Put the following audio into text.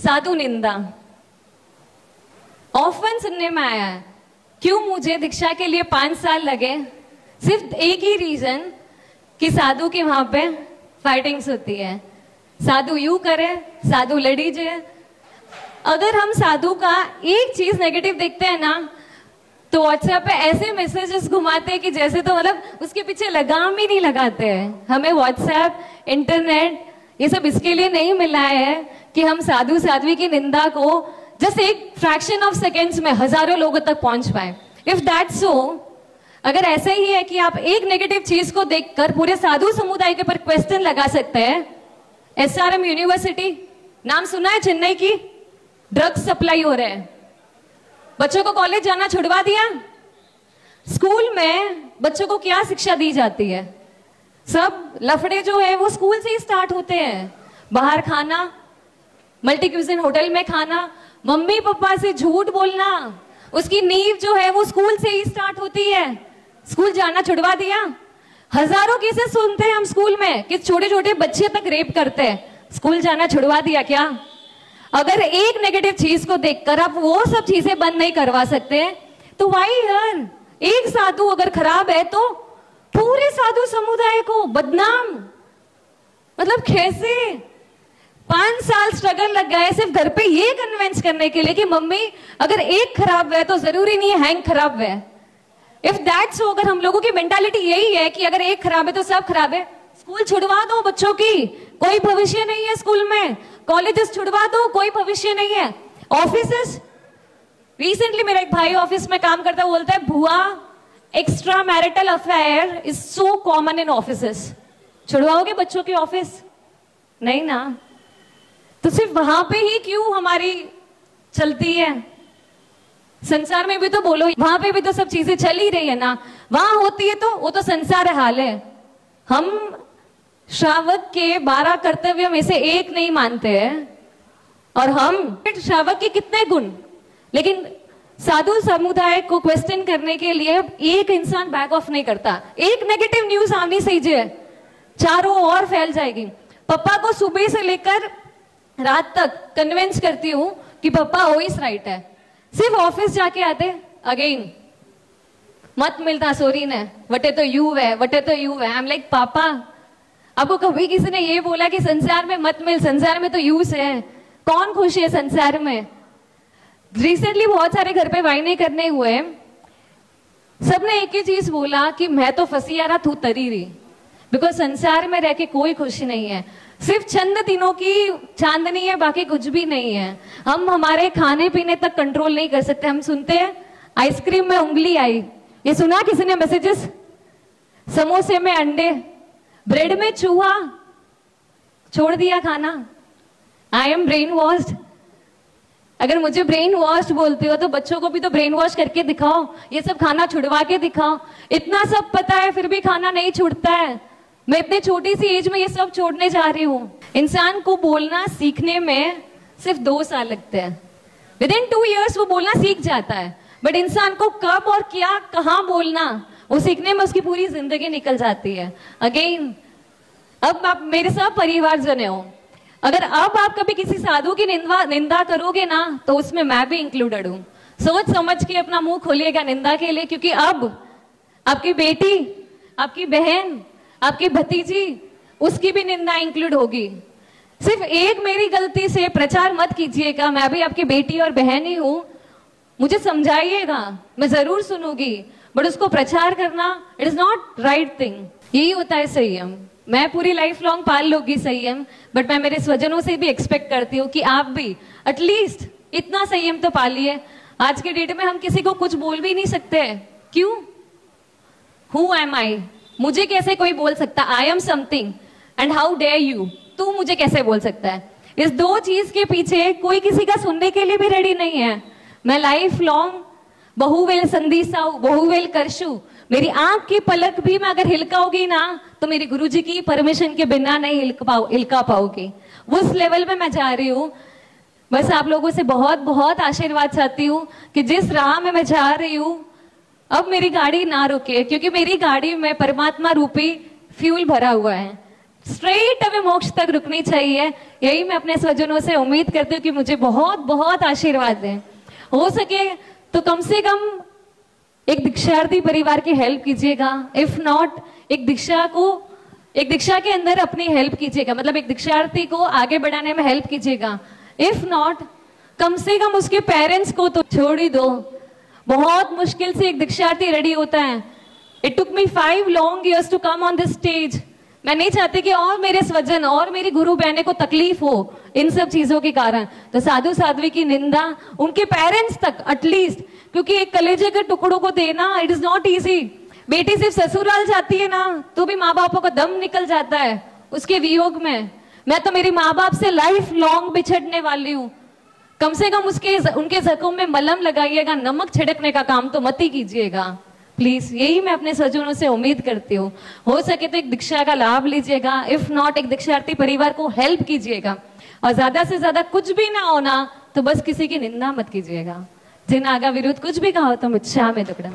साधु निंदा ऑफन सुनने में आया है। क्यों मुझे दीक्षा के लिए 5 साल लगे? सिर्फ एक ही रीजन कि साधु की वहां पे फाइटिंग्स होती है। साधु यू करे, साधु लड़ीजे। अगर हम साधु का एक चीज नेगेटिव देखते हैं ना, तो व्हाट्सएप पे ऐसे मैसेजेस घुमाते हैं कि जैसे तो मतलब उसके पीछे लगाम ही नहीं लगाते हैं। हमें व्हाट्सएप, इंटरनेट ये सब इसके लिए नहीं मिला है कि हम साधु साध्वी की निंदा को जस्ट एक फ्रैक्शन ऑफ सेकेंड्स में हजारों लोगों तक पहुंच पाए। इफ दैट सो, अगर ऐसा ही है कि आप एक नेगेटिव चीज को देखकर पूरे साधु समुदाय के ऊपर क्वेश्चन लगा सकते हैं। एसआरएम यूनिवर्सिटी नाम सुना है? चेन्नई की ड्रग्स सप्लाई हो रहे हैं, बच्चों को कॉलेज जाना छुड़वा दिया। स्कूल में बच्चों को क्या शिक्षा दी जाती है? सब लफड़े जो है वो स्कूल से ही स्टार्ट होते हैं। बाहर खाना, मल्टी क्यूजिन होटल में खाना, मम्मी पापा से झूठ बोलना, उसकी नींव जो है वो स्कूल से ही स्टार्ट होती है। स्कूल जाना छुड़वा दिया। हजारों केसेस सुनते हैं हम स्कूल में कि छोटे छोटे बच्चे तक रेप करते हैं। स्कूल जाना छुड़वा दिया क्या? अगर एक नेगेटिव चीज को देखकर आप वो सब चीजें बंद नहीं करवा सकते, तो वाई यार, एक साधु अगर खराब है तो पूरे साधु समुदाय को बदनाम, मतलब कैसे? 5 साल स्ट्रगल लग गए सिर्फ घर पे ये कन्विंस करने के लिए कि मम्मी अगर एक खराब है तो जरूरी नहीं है हैंग खराब है। इफ दैट्स सो, अगर हम लोगों की मेंटालिटी यही है कि अगर एक खराब है तो सब खराब है, स्कूल छुड़वा दो बच्चों की, कोई भविष्य नहीं है स्कूल में। कॉलेजेस छुड़वा दो, कोई भविष्य नहीं है। ऑफिसेस, रिसेंटली मेरा एक भाई ऑफिस में काम करता बोलता है, भुआ extra marital affair is so common in offices. छुड़वाओगे बच्चों के ऑफिस? नहीं ना। तो सिर्फ वहां पे ही क्यों हमारी चलती है? संसार में भी तो बोलो, वहां पे भी तो सब चीजें चल ही रही है ना। वहां होती है तो वो तो संसार हाल है। हम श्रावक के 12 कर्तव्य में से एक नहीं मानते हैं, और हम श्रावक के कितने गुण, लेकिन साधु समुदाय को क्वेश्चन करने के लिए एक इंसान बैक ऑफ नहीं करता। एक नेगेटिव न्यूज आनी सही है, चारों ओर फैल जाएगी। पापा को सुबह से लेकर रात तक कन्विंस करती हूँ कि पापा ओइस राइट है। सिर्फ ऑफिस जाके आते अगेन मत मिलता सोरी ने, वटे तो यू है, वटे तो यू है। आई एम लाइक, पापा आपको कभी किसी ने ये बोला कि संसार में मत मिल, संसार में तो यूज है? कौन खुश है संसार में? रिसेंटली बहुत सारे घर पे वाइने करने हुए, सबने एक ही चीज बोला कि मैं तो फंसी आ रहा, तू तरी रही। बिकॉज संसार में रह के कोई खुशी नहीं है, सिर्फ चंद दिनों की चांदनी है, बाकी कुछ भी नहीं है। हम हमारे खाने पीने तक कंट्रोल नहीं कर सकते। हम सुनते हैं आइसक्रीम में उंगली आई, ये सुना किसी ने मैसेजेस? समोसे में अंडे, ब्रेड में चूहा, छोड़ दिया खाना। I am brain washed. अगर मुझे ब्रेन वॉश बोलते हो तो बच्चों को भी तो ब्रेन वॉश करके दिखाओ, ये सब खाना छुड़वा के दिखाओ। इतना सब पता है फिर भी खाना नहीं छूटता है। मैं इतने छोटी सी एज में ये सब छोड़ने जा रही हूँ। इंसान को बोलना सीखने में सिर्फ 2 साल लगते हैं। विद इन 2 years वो बोलना सीख जाता है, बट इंसान को कब और क्या कहाँ बोलना, वो सीखने में उसकी पूरी जिंदगी निकल जाती है। अगेन, अब आप मेरे सब परिवार जने हो, अगर अब आप कभी किसी साधु की निंदा करोगे ना, तो उसमें मैं भी इंक्लूडेड हूँ। सोच समझ के अपना मुंह खोलिएगा निंदा के लिए, क्योंकि अब आपकी बेटी, आपकी बहन, आपकी भतीजी, उसकी भी निंदा इंक्लूड होगी। सिर्फ एक मेरी गलती से प्रचार मत कीजिएगा। मैं भी आपकी बेटी और बहन ही हूँ, मुझे समझाइएगा, मैं जरूर सुनूंगी, बट उसको प्रचार करना it is not right thing. यही होता है संयम। मैं पूरी लाइफ लॉन्ग पाल लूंगी संयम, बट मैं मेरे स्वजनों से भी एक्सपेक्ट करती हूँ कि आप भी एटलीस्ट इतना संयम तो पालिए। आज के डेट में हम किसी को कुछ बोल भी नहीं सकते। क्यों? Who am I? मुझे कैसे कोई बोल सकता I am something, and how dare you? तू मुझे कैसे बोल सकता है? इस 2 चीज के पीछे कोई किसी का सुनने के लिए भी रेडी नहीं है। मैं लाइफ लॉन्ग बहुवेल संदीसाऊ, बहुवेल करशु। मेरी आंख की पलक भी मैं अगर हिलकाऊंगी ना, तो मेरी गुरुजी की परमिशन के बिना नहीं हिलका पाऊंगी। उस लेवल में मैं जा रही हूँ। बस आप लोगों से बहुत बहुत आशीर्वाद चाहती हूँ कि जिस राह में मैं जा रही हूँ, अब मेरी गाड़ी ना रुके, क्योंकि मेरी गाड़ी में परमात्मा रूपी फ्यूल भरा हुआ है। स्ट्रेट अवे मोक्ष तक रुकनी चाहिए। यही मैं अपने स्वजनों से उम्मीद करती हूँ कि मुझे बहुत बहुत आशीर्वाद दें। हो सके तो कम से कम एक दीक्षार्थी परिवार की हेल्प कीजिएगा। इफ नॉट एक दीक्षा के अंदर अपनी हेल्प कीजिएगा, मतलब एक दीक्षार्थी को आगे बढ़ाने में हेल्प कीजिएगा। इफ नॉट कम से कम उसके पेरेंट्स को तो छोड़ ही दो। बहुत मुश्किल से एक दीक्षार्थी रेडी होता है। It took me 5 long years to come on this stage. मैं नहीं चाहती कि और मेरे स्वजन और मेरी गुरु बहने को तकलीफ हो इन सब चीजों के कारण। तो साधु साध्वी की निंदा उनके पेरेंट्स तक एटलीस्ट, क्योंकि एक कलेजे के टुकड़ों को देना इट इज नॉट इजी। बेटी सिर्फ ससुराल जाती है ना तो भी माँ बापों का दम निकल जाता है उसके वियोग में। मैं तो मेरी माँ बाप से लाइफ लॉन्ग बिछड़ने वाली हूँ। कम से कम उनके जख्म में मलहम लगाइएगा, नमक छिड़कने का काम तो मत ही कीजिएगा प्लीज। यही मैं अपने स्वजनों से उम्मीद करती हूँ। हो सके तो एक दीक्षा का लाभ लीजिएगा। इफ नॉट एक दीक्षार्थी परिवार को हेल्प कीजिएगा। और ज्यादा से ज्यादा कुछ भी ना होना तो बस किसी की निंदा मत कीजिएगा। जिन आगा विरुद्ध कुछ भी कहा तो मुझे में दुकड़ा।